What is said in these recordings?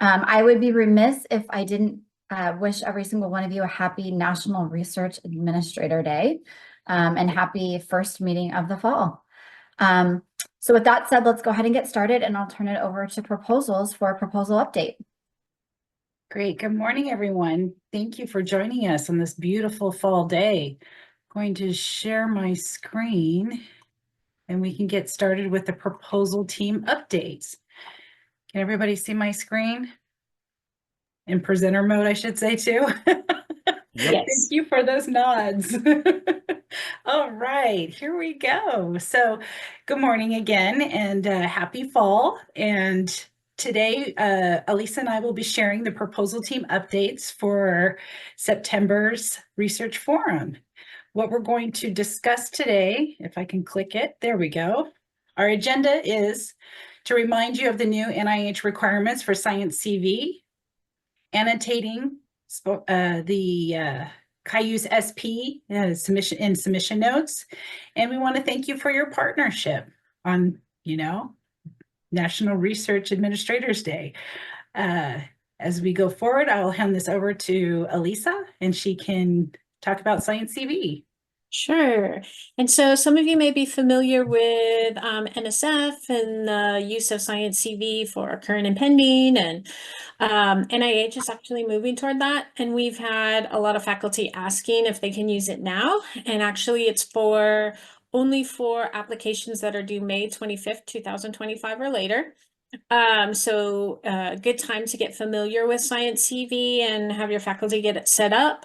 I would be remiss if I didn't wish every single one of you a happy National Research Administrator Day and happy first meeting of the fall. So with that said, let's go ahead and get started, and I'll turn it over to proposals for a proposal update. Great. Good morning, everyone. Thank you for joining us on this beautiful fall day. I'm going to share my screen and we can get started with the proposal team updates. Can everybody see my screen? In presenter mode, I should say too. Yes. Thank you for those nods. All right, here we go. So good morning again and happy fall. And today, Alyssa and I will be sharing the proposal team updates for September's research forum. What we're going to discuss today, if I can click it, there we go. Our agenda is to remind you of the new NIH requirements for Science CV, annotating the Cayuse SP submission notes, and we want to thank you for your partnership on, National Research Administrators Day. As we go forward, I'll hand this over to Alyssa, and she can talk about Science CV. Sure. And so some of you may be familiar with NSF and the use of Science CV for current and pending, and NIH is actually moving toward that. And we've had a lot of faculty asking if they can use it now. And actually it's only for applications that are due May 25th, 2025 or later. So good time to get familiar with Science CV and have your faculty get it set up.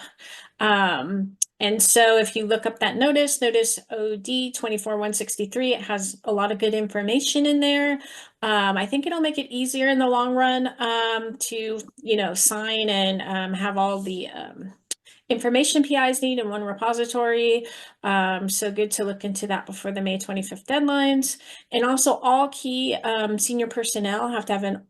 And so if you look up that notice OD 24163, it has a lot of good information in there. I think it'll make it easier in the long run to, sign and have all the information PIs need in one repository. So good to look into that before the May 25th deadlines. And also all key senior personnel have to have an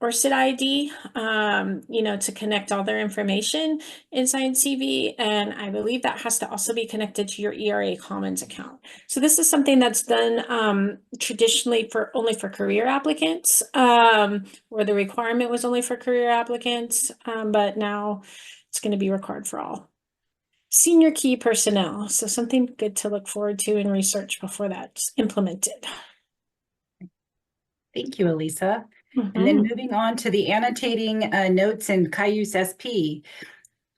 ORCID ID, to connect all their information in Science CV. And I believe that has to also be connected to your ERA Commons account. So this is something that's done traditionally only for career applicants, where the requirement was only for career applicants, but now it's going to be required for all senior key personnel. So something good to look forward to in research before that's implemented. Thank you, Alyssa. And then moving on to the annotating notes in Cayuse SP,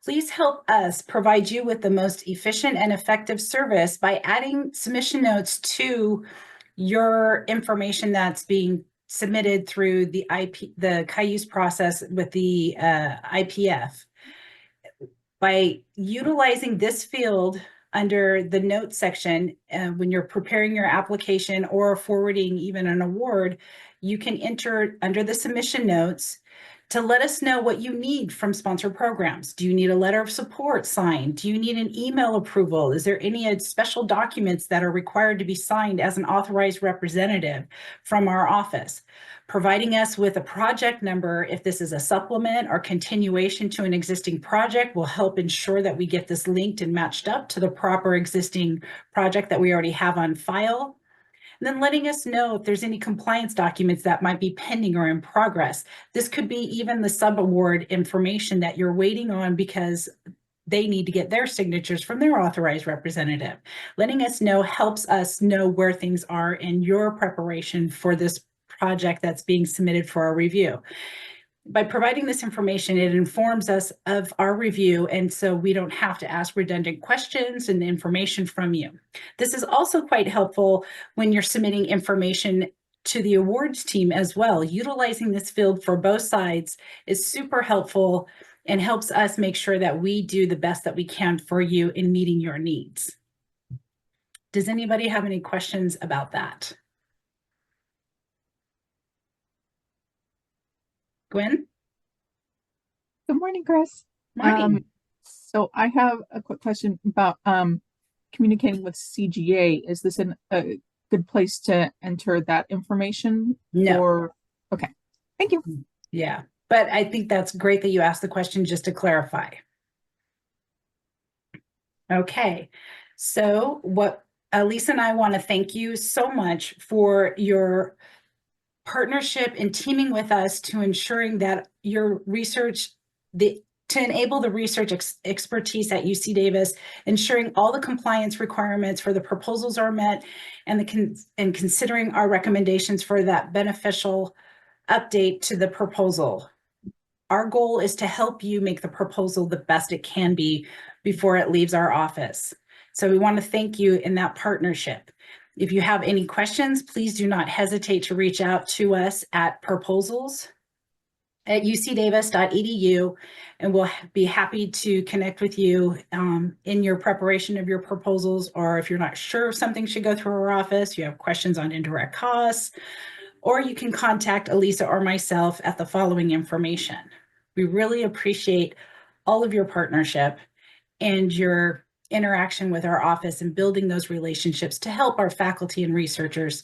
please help us provide you with the most efficient and effective service by adding submission notes to your information that's being submitted through the Cayuse process with the IPF. By utilizing this field under the notes section, when you're preparing your application or forwarding even an award, you can enter under the submission notes to let us know what you need from sponsored programs. Do you need a letter of support signed? Do you need an email approval? Is there any special documents that are required to be signed as an authorized representative from our office? Providing us with a project number, if this is a supplement or continuation to an existing project, will help ensure that we get this linked and matched up to the proper existing project that we already have on file. And then letting us know if there's any compliance documents that might be pending or in progress. This could be even the subaward information that you're waiting on because they need to get their signatures from their authorized representative. Letting us know helps us know where things are in your preparation for this project that's being submitted for our review. By providing this information, it informs us of our review, and so we don't have to ask redundant questions and information from you. This is also quite helpful when you're submitting information to the awards team as well. Utilizing this field for both sides is super helpful and helps us make sure that we do the best that we can for you in meeting your needs. Does anybody have any questions about that? Gwen? Good morning, Chris. Morning. So I have a quick question about communicating with CGA. Is this a good place to enter that information? No. Okay, thank you. Yeah, but I think that's great that you asked the question just to clarify. Okay, so Alyssa and I want to thank you so much for your partnership and teaming with us to ensuring that your research, to enable the research expertise at UC Davis, ensuring all the compliance requirements for the proposals are met, and considering our recommendations for that beneficial update to the proposal. Our goal is to help you make the proposal the best it can be before it leaves our office. So we want to thank you in that partnership. If you have any questions, please do not hesitate to reach out to us at proposals@ucdavis.edu, and we'll be happy to connect with you in your preparation of your proposals, or if you're not sure if something should go through our office, you have questions on indirect costs, or you can contact Alyssa or myself at the following information. We really appreciate all of your partnership and your interaction with our office and building those relationships to help our faculty and researchers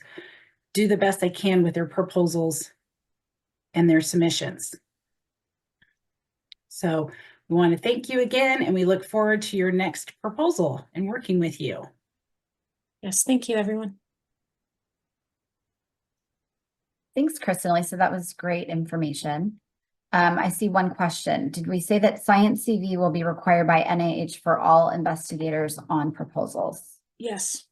do the best they can with their proposals and their submissions. So we want to thank you again, and we look forward to your next proposal and working with you. Yes, thank you, everyone. Thanks, Chris and Alyssa. That was great information. I see one question. Did we say that Science CV will be required by NIH for all investigators on proposals? Yes.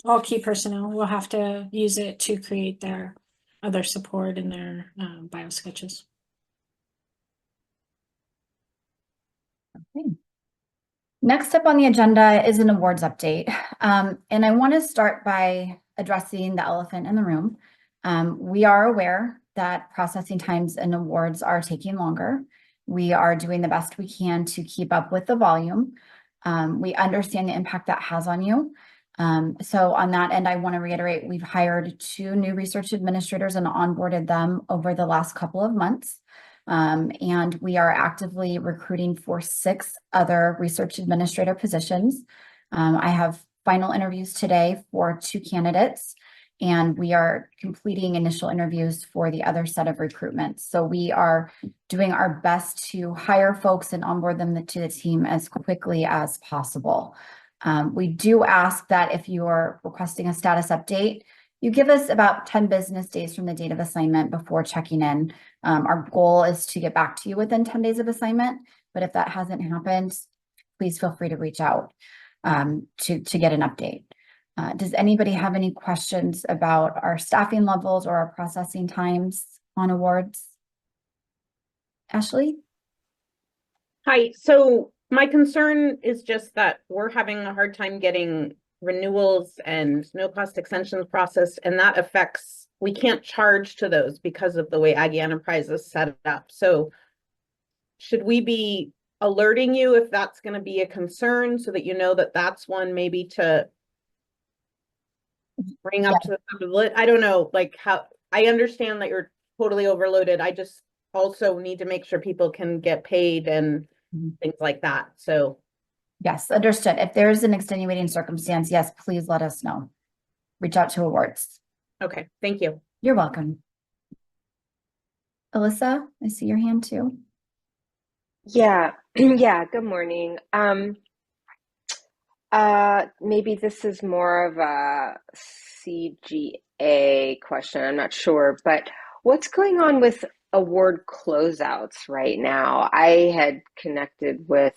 All key personnel will have to use it to create their other support in their bio sketches. Okay. Next up on the agenda is an awards update. And I want to start by addressing the elephant in the room. We are aware that processing times and awards are taking longer. We are doing the best we can to keep up with the volume. We understand the impact that has on you. So on that end, I want to reiterate, we've hired 2 new research administrators and onboarded them over the last couple of months. And we are actively recruiting for 6 other research administrator positions. I have final interviews today for 2 candidates, and we are completing initial interviews for the other set of recruitments. So we are doing our best to hire folks and onboard them to the team as quickly as possible. We do ask that if you are requesting a status update, you give us about 10 business days from the date of assignment before checking in. Our goal is to get back to you within 10 days of assignment, but if that hasn't happened, please feel free to reach out to get an update. Does anybody have any questions about our staffing levels or our processing times on awards? Ashley? Hi, so my concern is just that we're having a hard time getting renewals and no cost extensions processed, and that affects, we can't charge to those because of the way Aggie Enterprise is set up. So should we be alerting you if that's going to be a concern so that you know that that's one maybe to bring up to the list? I don't know, like how, I understand that you're totally overloaded. I just also need to make sure people can get paid and things like that. So yes, understood. If there's an extenuating circumstance, yes, please let us know. Reach out to awards. okay, thank you. You're welcome. Alyssa, I see your hand too. Yeah, yeah, good morning. Maybe this is more of a CGA question, I'm not sure, but what's going on with award closeouts right now? I had communicated with,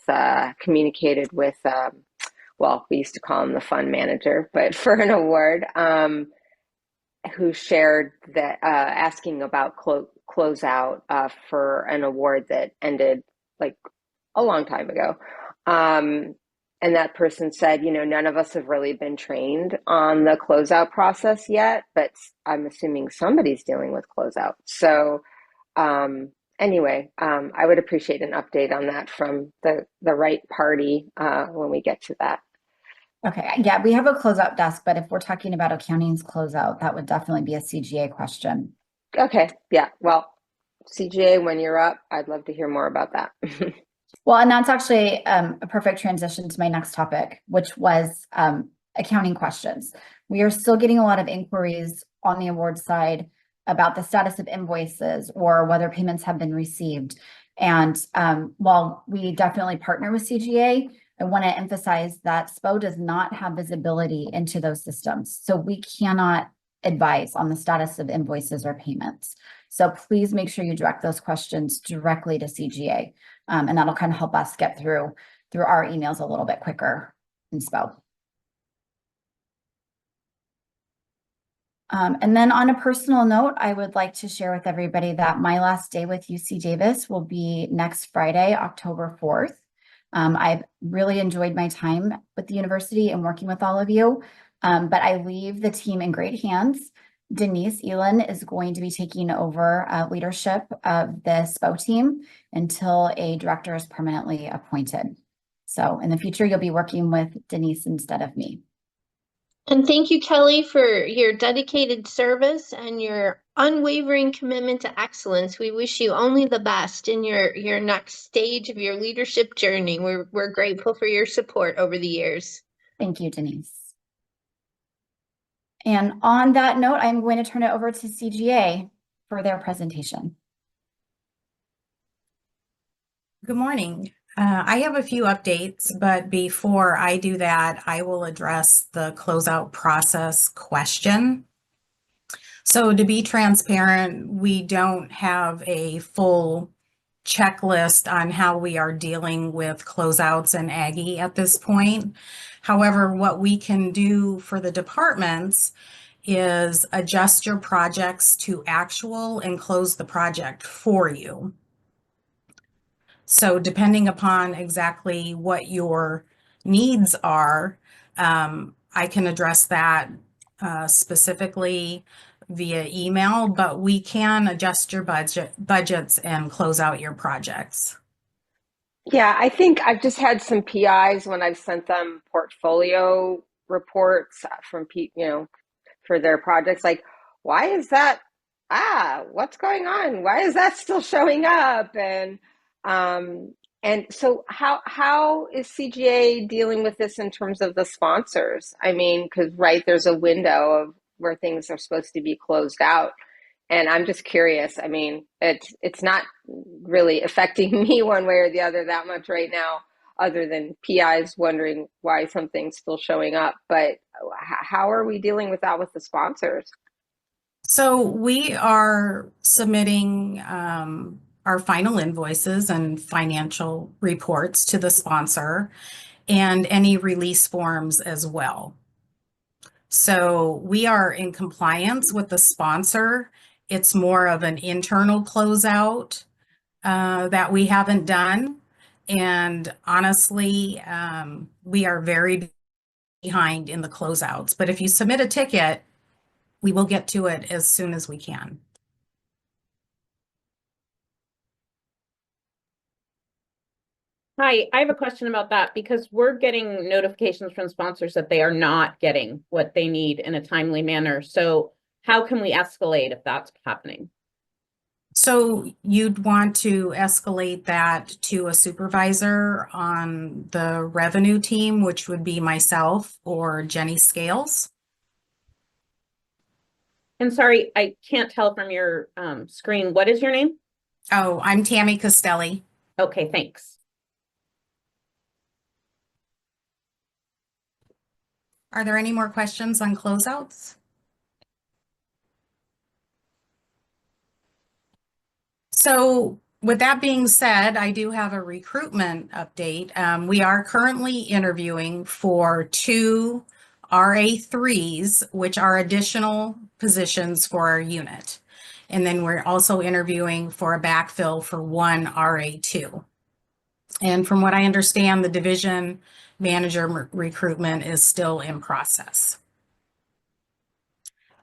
well, we used to call him the fund manager, but for an award, who shared that, asking about closeout for an award that ended like a long time ago. And that person said, you know, none of us have really been trained on the closeout process yet, but I'm assuming somebody's dealing with closeout. So anyway, I would appreciate an update on that from the right party when we get to that. Okay, yeah, we have a closeout desk, but if we're talking about accounting's closeout, that would definitely be a CGA question. Okay, yeah, well, CGA, when you're up, I'd love to hear more about that. Well, and that's actually a perfect transition to my next topic, which was accounting questions. We are still getting a lot of inquiries on the awards side about the status of invoices or whether payments have been received. And while we definitely partner with CGA, I want to emphasize that SPO does not have visibility into those systems. So we cannot advice on the status of invoices or payments. So please make sure you direct those questions directly to CGA. And that'll kind of help us get through our emails a little bit quicker in SPO. And then on a personal note, I would like to share with everybody that my last day with UC Davis will be next Friday, October 4th. I've really enjoyed my time with the university and working with all of you, but I leave the team in great hands. Denise Elin is going to be taking over leadership of the SPO team until a director is permanently appointed. So in the future, you'll be working with Denise instead of me. And thank you, Kelly, for your dedicated service and your unwavering commitment to excellence. We wish you only the best in your next stage of your leadership journey. We're grateful for your support over the years. Thank you, Denise. And on that note, I'm going to turn it over to CGA for their presentation. Good morning. I have a few updates, but before I do that, I will address the closeout process question. So to be transparent, we don't have a full checklist on how we are dealing with closeouts and Aggie at this point. However, what we can do for the departments is adjust your projects to actual and close the project for you. So depending upon exactly what your needs are, I can address that specifically via email, but we can adjust your budgets and close out your projects. Yeah, I think I've just had some PIs when I've sent them portfolio reports from for their projects. Like, why is that? What's going on? Why is that still showing up? And so how is CGA dealing with this in terms of the sponsors? I mean, because there's a window of where things are supposed to be closed out. And I'm just curious. I mean, it's not really affecting me one way or the other that much right now, other than PIs wondering why something's still showing up. But how are we dealing with that with the sponsors? So we are submitting our final invoices and financial reports to the sponsor and any release forms as well. So we are in compliance with the sponsor. It's more of an internal closeout that we haven't done. And honestly, we are very behind in the closeouts. But if you submit a ticket, we will get to it as soon as we can. Hi, I have a question about that because we're getting notifications from sponsors that they are not getting what they need in a timely manner. So how can we escalate if that's happening? So you'd want to escalate that to a supervisor on the revenue team, which would be myself or Jenny Scales. And sorry, I can't tell from your screen. What is your name? Oh, I'm Tammy Castelli. Okay, thanks. Are there any more questions on closeouts? So with that being said, I do have a recruitment update. We are currently interviewing for 2 RA3s, which are additional positions for our unit. And then we're also interviewing for a backfill for 1 RA2. And from what I understand, the division manager recruitment is still in process.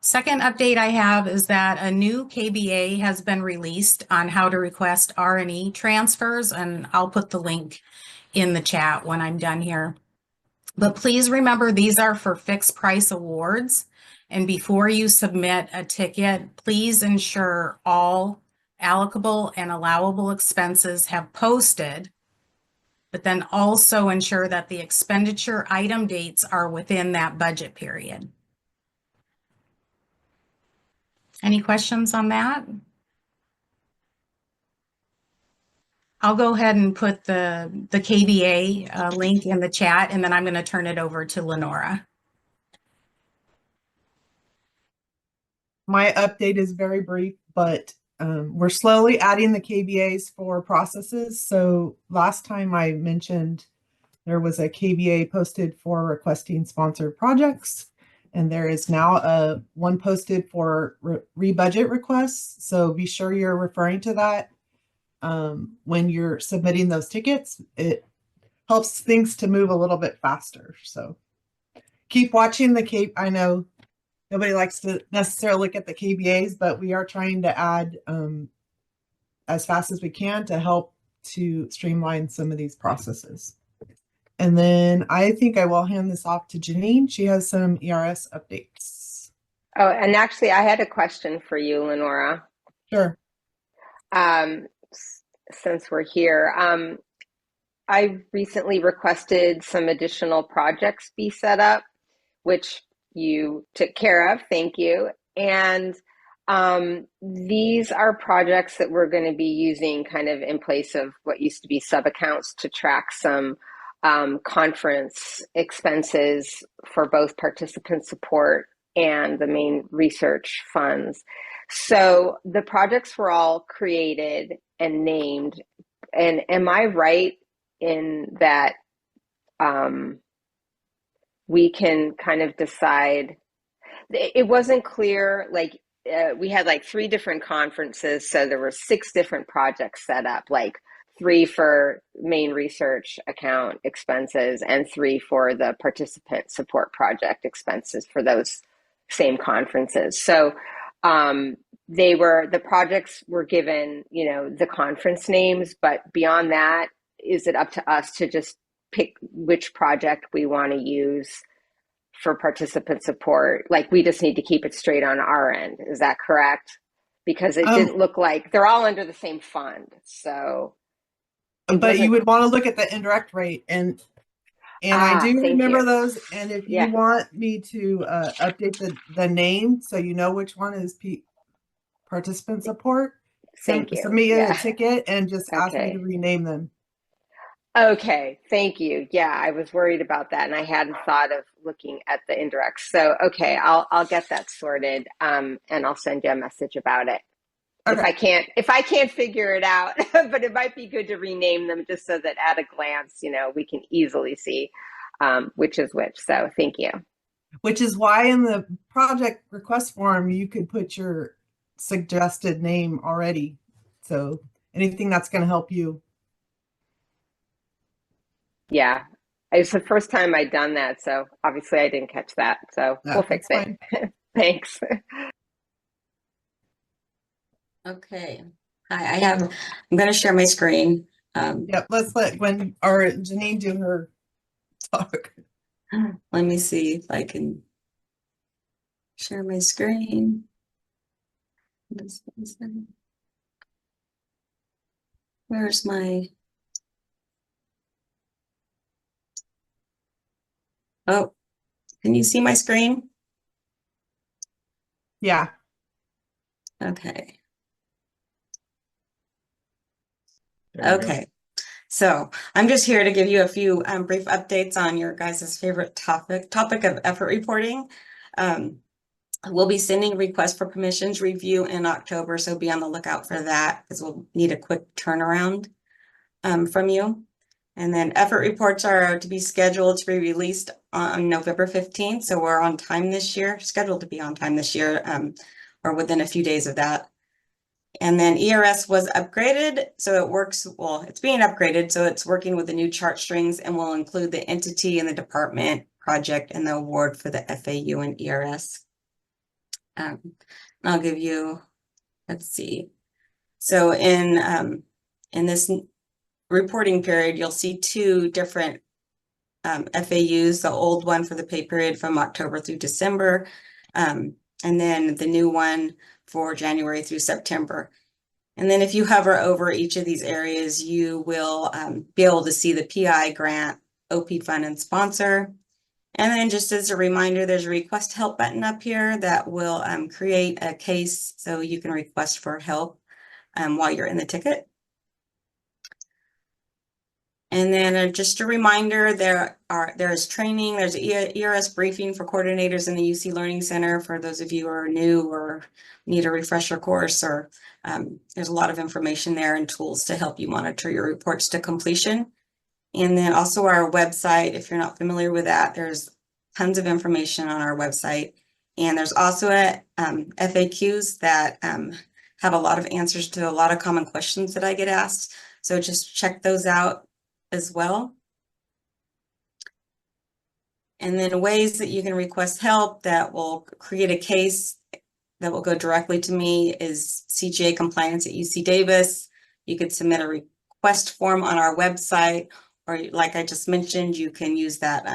Second update I have is that a new KBA has been released on how to request R&E transfers, and I'll put the link in the chat when I'm done here. But please remember, these are for fixed price awards. And before you submit a ticket, please ensure all allocable and allowable expenses have posted, but then also ensure that the expenditure item dates are within that budget period. Any questions on that? I'll go ahead and put the KBA link in the chat, and then I'm going to turn it over to Lenora. my update is very brief, but we're slowly adding the KBAs for processes. So last time I mentioned there was a KBA posted for requesting sponsored projects, and there is now one posted for re-budget requests. So be sure you're referring to that when you're submitting those tickets. It helps things to move a little bit faster. So keep watching the I know nobody likes to necessarily look at the KBAs, but we are trying to add as fast as we can to help to streamline some of these processes. And then I think I will hand this off to Jeanene. She has some ERS updates. Oh, and actually I had a question for you, Lenora. Sure. Since we're here, I recently requested some additional projects be set up, which you took care of. Thank you. And these are projects that we're going to be using kind of in place of what used to be sub-accounts to track some conference expenses for both participant support and the main research funds. So the projects were all created and named. And am I right in that we can kind of decide? It wasn't clear, like we had like 3 different conferences, so there were 6 different projects set up, like 3 for main research account expenses and 3 for the participant support project expenses for those same conferences. So the projects were given, you know, the conference names, but beyond that, is it up to us to just pick which project we want to use for participant support? Like, we just need to keep it straight on our end. Is that correct? Because it didn't look like they're all under the same fund. So, but you would want to look at the indirect rate, and I do remember those. And if you want me to update the name so you know which one is participant support, send me a ticket and just ask me to rename them. Okay, thank you. Yeah, I was worried about that, and I hadn't thought of looking at the indirects. So, okay, I'll get that sorted, and I'll send you a message about it. Okay. If I can't figure it out, but it might be good to rename them just so that at a glance, you know, we can easily see which is which. So, thank you. Which is why in the project request form you could put your suggested name already. So anything that's going to help you. Yeah, it's the first time I'd done that, so obviously I didn't catch that. So we'll fix it. Thanks. Okay, I'm going to share my screen. Yep, let's let Gwen or Jeanene do her talk. Let me see if I can share my screen. Where's my... Oh, can you see my screen? Yeah. Okay. Okay. So I'm just here to give you a few brief updates on your guys' favorite topic of effort reporting. We'll be sending requests for permissions review in October, so be on the lookout for that because we'll need a quick turnaround from you. And then effort reports are to be scheduled to be released on November 15th. So we're on time this year, scheduled to be on time this year, or within a few days of that. And then ERS was upgraded. So it works, well, it's being upgraded. So it's working with the new chart strings and will include the entity and the department project and the award for the FAU and ERS. I'll give you, let's see. So in this reporting period, you'll see 2 different FAUs, the old one for the pay period from October through December, and then the new one for January through September. And then if you hover over each of these areas, you will be able to see the PI grant, OP fund and sponsor. And then just as a reminder, there's a request help button up here that will create a case so you can request for help while you're in the ticket. And then just a reminder, there is training, there's an ERS briefing for coordinators in the UC Learning Center for those of you who are new or need a refresher course, or there's a lot of information there and tools to help you monitor your reports to completion. And then also our website, if you're not familiar with that, there's tons of information on our website. And there's also FAQs that have a lot of answers to a lot of common questions that I get asked. So just check those out as well. And then ways that you can request help that will create a case that will go directly to me is CGA compliance at UC Davis. You could submit a request form on our website, or like I just mentioned, you can use that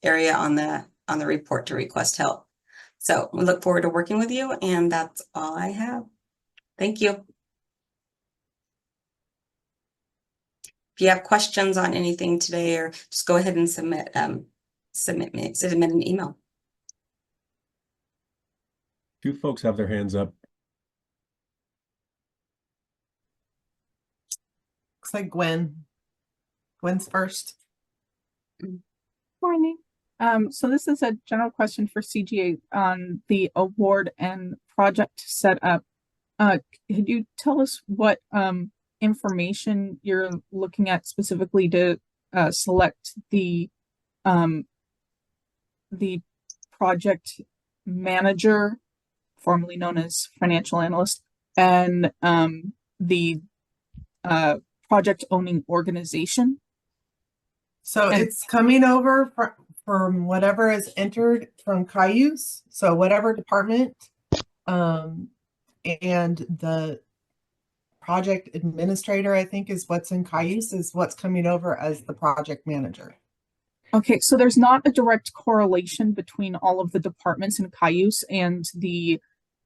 area on the report to request help. So we look forward to working with you, and that's all I have. Thank you. If you have questions on anything today, or just go ahead and submit an email. Two folks have their hands up. Looks like Gwen. Gwen's first. Morning. So this is a general question for CGA on the award and project setup. Could you tell us what information you're looking at specifically to select the project manager, formerly known as financial analyst, and the project owning organization? So it's coming over from whatever is entered from Cayuse. So whatever department, and the project administrator, I think, is what's in Cayuse, is what's coming over as the project manager. Okay, so there's not a direct correlation between all of the departments in Cayuse and the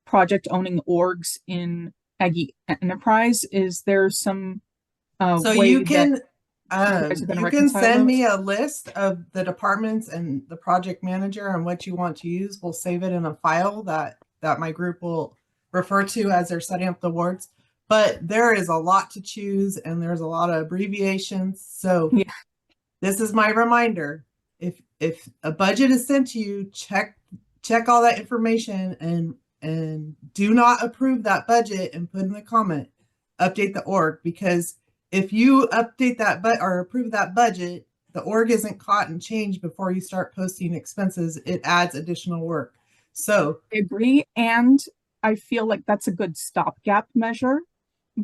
project owning orgs in Aggie Enterprise. Is there some So way you can you send me a list of the departments and the project manager and what you want to use. We'll save it in a file that my group will refer to as they're setting up the awards. But there is a lot to choose, and there's a lot of abbreviations. So yeah. This is my reminder. If a budget is sent to you, check all that information and do not approve that budget and put in the comment, update the org, because if you update that or approve that budget, the org isn't caught and changed before you start posting expenses. It adds additional work. So I agree, and I feel like that's a good stopgap measure,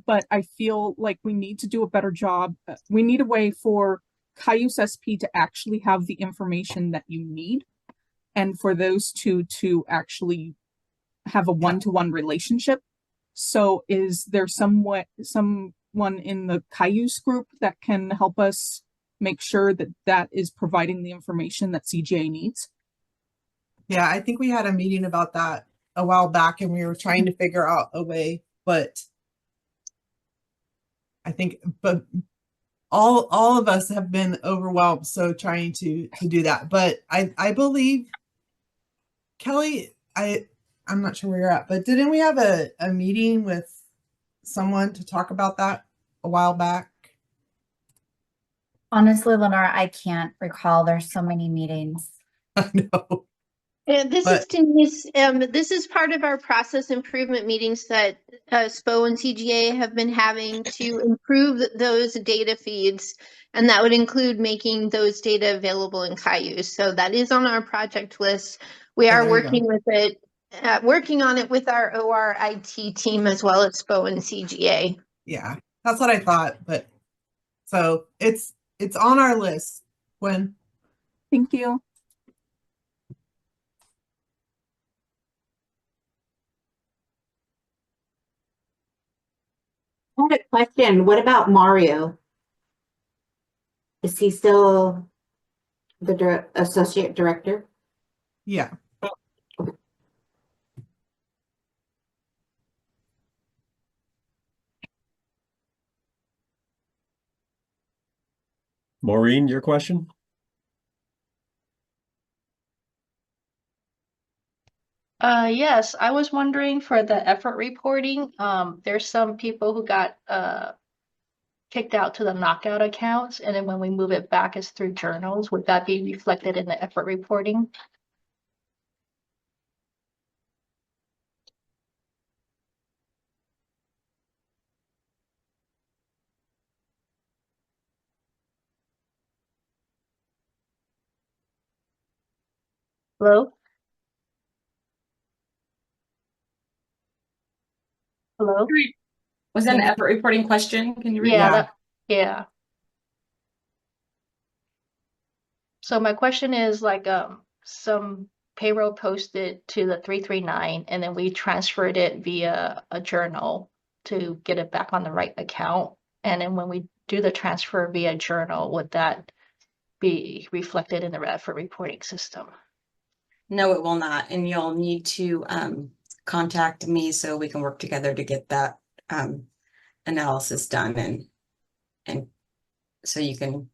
but I feel like we need to do a better job. We need a way for Cayuse SP to actually have the information that you need, and for those two to actually have a one-to-one relationship. So is there someone in the Cayuse group that can help us make sure that that is providing the information that CGA needs? Yeah, I think we had a meeting about that a while back, and we were trying to figure out a way, but all of us have been overwhelmed, so trying to do that. But I believe, Kelly, I'm not sure where you're at, but didn't we have a meeting with someone to talk about that a while back? Honestly, Lenora, I can't recall. There's so many meetings. I know. This is Denise. This is part of our process improvement meetings that SPO and CGA have been having to improve those data feeds, and that would include making those data available in Cayuse. So that is on our project list. We are working with it, working on it with our OR IT team as well as SPO and CGA. Yeah, that's what I thought. But so it's on our list. Gwen. Thank you. I had a question. What about Mario? Is he still the associate director? Yeah. Maureen, your question? Yes, I was wondering for the effort reporting, there's some people who got kicked out to the knockout accounts, and then when we move it back, it's through journals. Would that be reflected in the effort reporting? Hello? Hello? Was that an effort reporting question? Can you repeat? Yeah, yeah. So my question is like, some payroll posted to the 339 and then we transferred it via a journal to get it back on the right account. And then when we do the transfer via journal, would that be reflected in the effort reporting system? No, it will not. And you'll need to contact me so we can work together to get that analysis done and so you can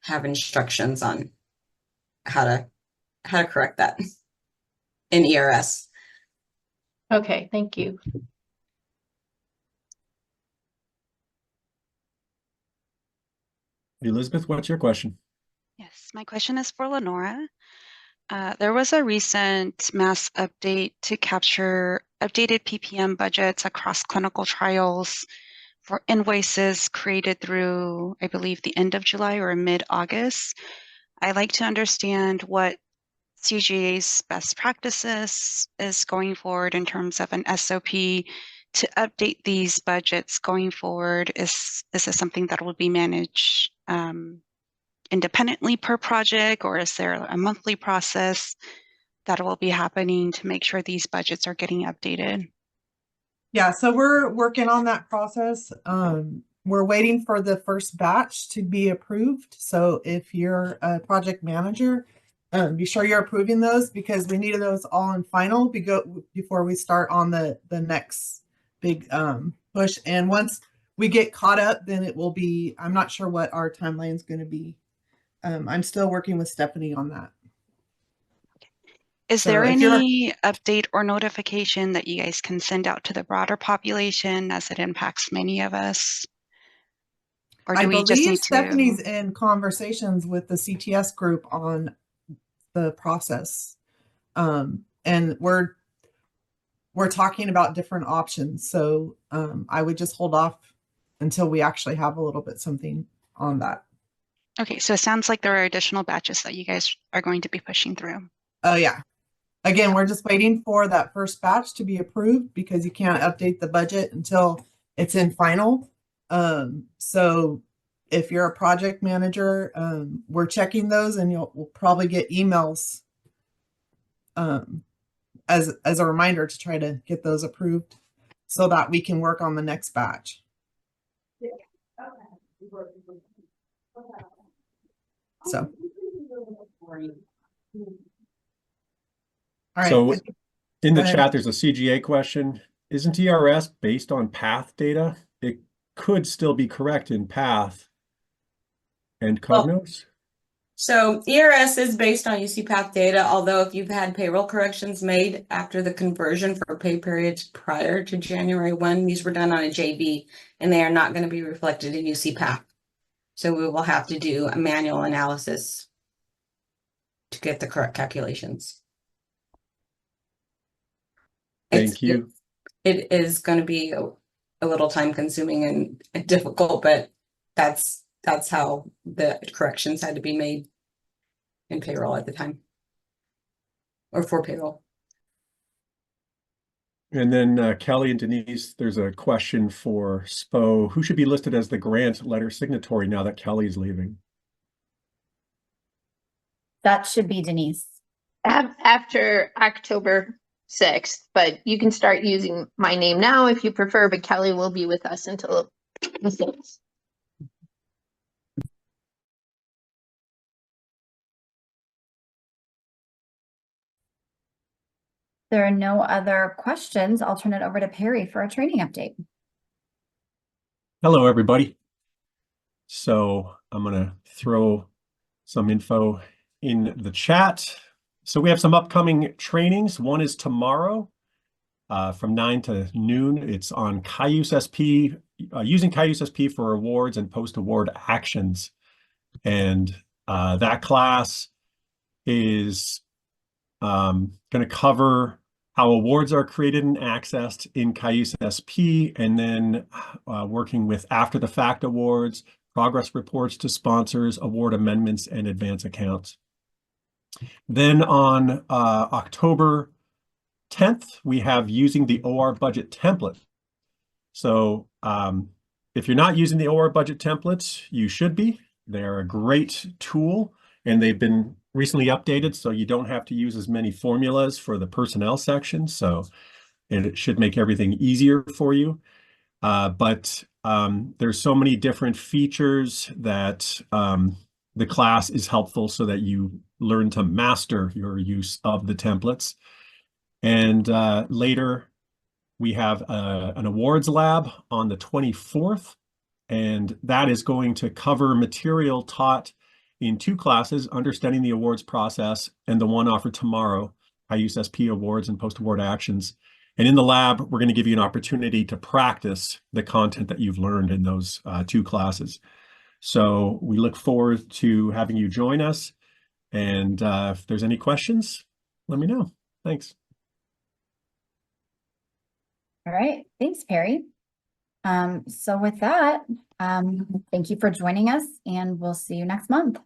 have instructions on how to correct that in ERS. Okay, thank you. Elizabeth, what's your question? Yes, my question is for Lenora. There was a recent mass update to capture updated PPM budgets across clinical trials for invoices created through, I believe, the end of July or mid-August. I'd like to understand what CGA's best practices is going forward in terms of an SOP to update these budgets going forward. Is this something that will be managed independently per project, or is there a monthly process that will be happening to make sure these budgets are getting updated? Yeah, so we're working on that process. We're waiting for the first batch to be approved. So if you're a project manager, be sure you're approving those because we needed those all in final before we start on the next big push. And once we get caught up, then it will be, I'm not sure what our timeline is going to be. I'm still working with Stephanie on that. Is there any update or notification that you guys can send out to the broader population as it impacts many of us? Or do we just need to? Stephanie's in conversations with the CTS group on the process. And we're talking about different options. So I would just hold off until we actually have a little bit something on that. Okay, so it sounds like there are additional batches that you guys are going to be pushing through. Oh, yeah. Again, we're just waiting for that first batch to be approved because you can't update the budget until it's in final. So if you're a project manager, we're checking those and we'll probably get emails as a reminder to try to get those approved so that we can work on the next batch. So. All right. So in the chat, there's a CGA question. Isn't ERS based on path data? It could still be correct in path and Cognos. So ERS is based on UC path data, although if you've had payroll corrections made after the conversion for pay periods prior to January 1, these were done on a JV and they are not going to be reflected in UC path. So we will have to do a manual analysis to get the correct calculations. Thank you. It is going to be a little time consuming and difficult, but that's how the corrections had to be made in payroll at the time, or for payroll. And then Kelly and Denise, there's a question for SPO. Who should be listed as the grant letter signatory now that Kelly's leaving? That should be Denise. After October 6th, but you can start using my name now if you prefer, but Kelly will be with us until the 6th. There are no other questions. I'll turn it over to Perry for a training update. Hello, everybody. So I'm going to throw some info in the chat. So we have some upcoming trainings. One is tomorrow from 9 to noon. It's on Cayuse SP using Cayuse SP for awards and post-award actions. And that class is going to cover how awards are created and accessed in Cayuse SP, and then working with after-the-fact awards, progress reports to sponsors, award amendments, and advance accounts. Then on October 10th, we have using the OR budget template. So if you're not using the OR budget templates, you should be. They're a great tool, and they've been recently updated, so you don't have to use as many formulas for the personnel section. So it should make everything easier for you. But there's so many different features that the class is helpful so that you learn to master your use of the templates. And later, we have an awards lab on the 24th, and that is going to cover material taught in 2 classes, Understanding the Awards Process, and the one offered tomorrow, Cayuse SP Awards and Post-Award Actions. And in the lab, we're going to give you an opportunity to practice the content that you've learned in those 2 classes. So we look forward to having you join us. And if there's any questions, let me know. Thanks. All right. Thanks, Perry. So with that, thank you for joining us, and we'll see you next month.